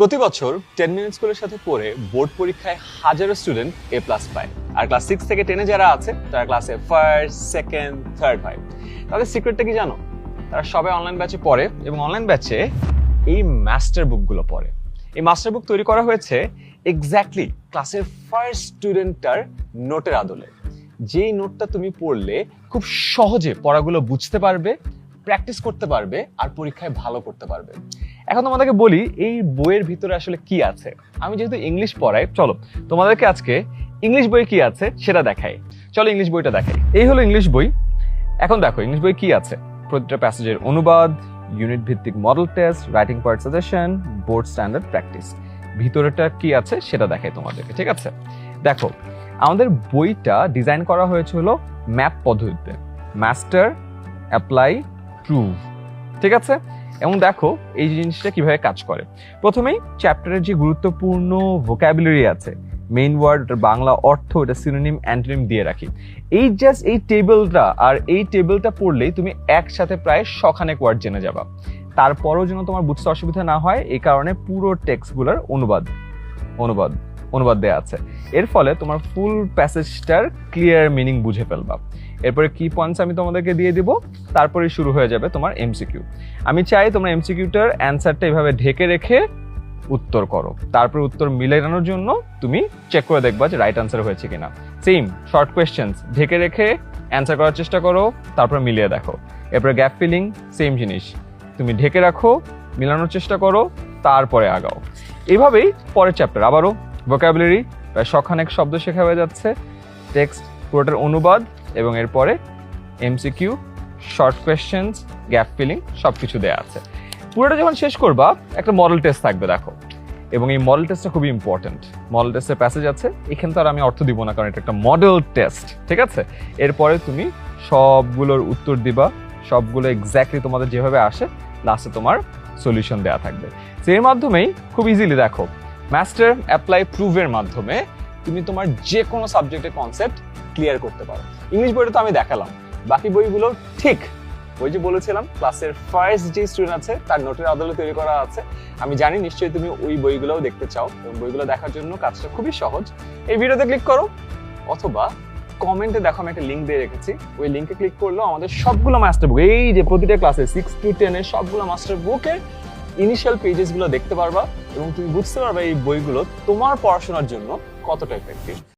প্রতি বছর 10 মিনিট স্কুলের সাথে পড়ে বোর্ড পরীক্ষায় হাজারো স্টুডেন্ট এ প্লাস পায়। আর ক্লাস 6 থেকে 10 যারা আছে তারা ক্লাসে ফার্স্ট, সেকেন্ড, থার্ড হয়। তাদের সিক্রেটটা কি জানো? তারা সবাই অনলাইন ব্যাচে পড়ে এবং অনলাইন ব্যাচে এই মাস্টার বুকগুলো পড়ে। এই মাস্টার বুক তৈরি করা হয়েছে এক্স্যাক্টলি ক্লাসের ফার্স্ট স্টুডেন্টটার নোটের আদলে। যেই নোটটা তুমি পড়লে খুব সহজে পড়াগুলো বুঝতে পারবে, প্র্যাকটিস করতে পারবে আর পরীক্ষায় ভালো করতে পারবে। এখন তোমাদেরকে বলি এই বইয়ের ভিতরে আসলে কি আছে। আমি যেহেতু ইংলিশ পড়াই, চলো তোমাদেরকে আজকে ইংলিশ বই কি আছে সেটা দেখাই। চলো ইংলিশ বইটা দেখাই। এই হলো ইংলিশ বই। এখন দেখো ইংলিশ বই কি আছে। প্রতিটা প্যাসেজের অনুবাদ, ইউনিট ভিত্তিক model test, writing part suggestion, board standard practice. ভিতরেটা কি আছে সেটা দেখাই তোমাদেরকে, ঠিক আছে? দেখো আমাদের বইটা ডিজাইন করা হয়েছে হলো ম্যাপ পদ্ধতিতে, মাস্টার, অ্যাপ্লাই, প্রুভ, ঠিক আছে? এবং দেখো এই জিনিসটা কিভাবে কাজ করে। প্রথমেই চ্যাপ্টারের যে গুরুত্বপূর্ণ ভোকাবুলারি আছে, মেইন ওয়ার্ড, বাংলা অর্থ, এটা সিনোনিম, অ্যান্টোনিম দিয়ে রাখি। এই জাস্ট এই টেবিলটা আর এই টেবিলটা পড়লেই তুমি একসাথে প্রায় শখানেক ওয়ার্ড জেনে যাবা। তারপরেও যেন তোমার বুঝতে অসুবিধা না হয় এই কারণে পুরো টেক্সটগুলোর অনুবাদ দেওয়া আছে। এর ফলে তোমার ফুল প্যাসেজটার ক্লিয়ার মিনিং বুঝে ফেলবা। এরপরে কি পয়েন্টস আমি তোমাদেরকে দিয়ে দিব, তারপরে শুরু হয়ে যাবে তোমার এমসিকিউ। আমি চাই তোমরা এমসিকিউটার অ্যান্সারটা এভাবে ঢেকে রেখে উত্তর করো। তারপর উত্তর মিলানোর জন্য তুমি চেক করে দেখবা যে রাইট আনসার হয়েছে কিনা। সেম শর্ট কোয়েশ্চেন্স ঢেকে রেখে অ্যান্সার করার চেষ্টা করো, তারপর মিলিয়ে দেখো। এরপরে গ্যাপ ফিলিং, সেম জিনিস, তুমি ঢেকে রাখো, মিলানোর চেষ্টা করো, তারপরে আগাও। এইভাবেই পরের চ্যাপ্টার আবারও ভোকাবুলারি, প্রায় শখানেক শব্দ শেখা হয়ে যাচ্ছে, টেক্সট পুরোটার অনুবাদ এবং এরপরে MCQ, short questions, gap filling সবকিছু দেওয়া আছে। পুরোটা যখন শেষ করবা একটা মডেল টেস্ট থাকবে দেখো, এবং এই মডেল টেস্টটা খুবই ইম্পর্টেন্ট। মডেল টেস্টের প্যাসেজ আছে, এখানে তো আর আমি অর্থ দিব না কারণ এটা একটা মডেল টেস্ট, ঠিক আছে? এরপরে তুমি সবগুলোর উত্তর দিবা, সবগুলো এক্স্যাক্টলি তোমাদের যেভাবে আসে, লাস্টে তোমার সলিউশন দেওয়া থাকবে। তো এর মাধ্যমেই খুব ইজিলি দেখো মাস্টার, অ্যাপ্লাই, প্রুভের মাধ্যমে তুমি তোমার যে কোনো সাবজেক্টের কনসেপ্ট ক্লিয়ার করতে পারো। ইংলিশ বইটা তো আমি দেখালাম, বাকি বইগুলো ঠিক ওই যে বলেছিলাম ক্লাসের ফার্স্ট যে স্টুডেন্ট আছে তার নোটের আদলে তৈরি করা আছে। আমি জানি নিশ্চয়ই তুমি ওই বইগুলোও দেখতে চাও, এবং বইগুলো দেখার জন্য কাজটা খুবই সহজ। এই ভিডিওতে ক্লিক করো অথবা কমেন্টে দেখো আমি একটা লিঙ্ক দিয়ে রেখেছি, ওই লিঙ্কে ক্লিক করলেও আমাদের সবগুলো মাস্টার বুক, এই যে প্রতিটা ক্লাসে 6 to 10 এর সবগুলো মাস্টার বুকের ইনিশিয়াল পেজেসগুলো দেখতে পারবা এবং তুমি বুঝতে পারবা এই বইগুলো তোমার পড়াশোনার জন্য কতটা এফেক্টিভ।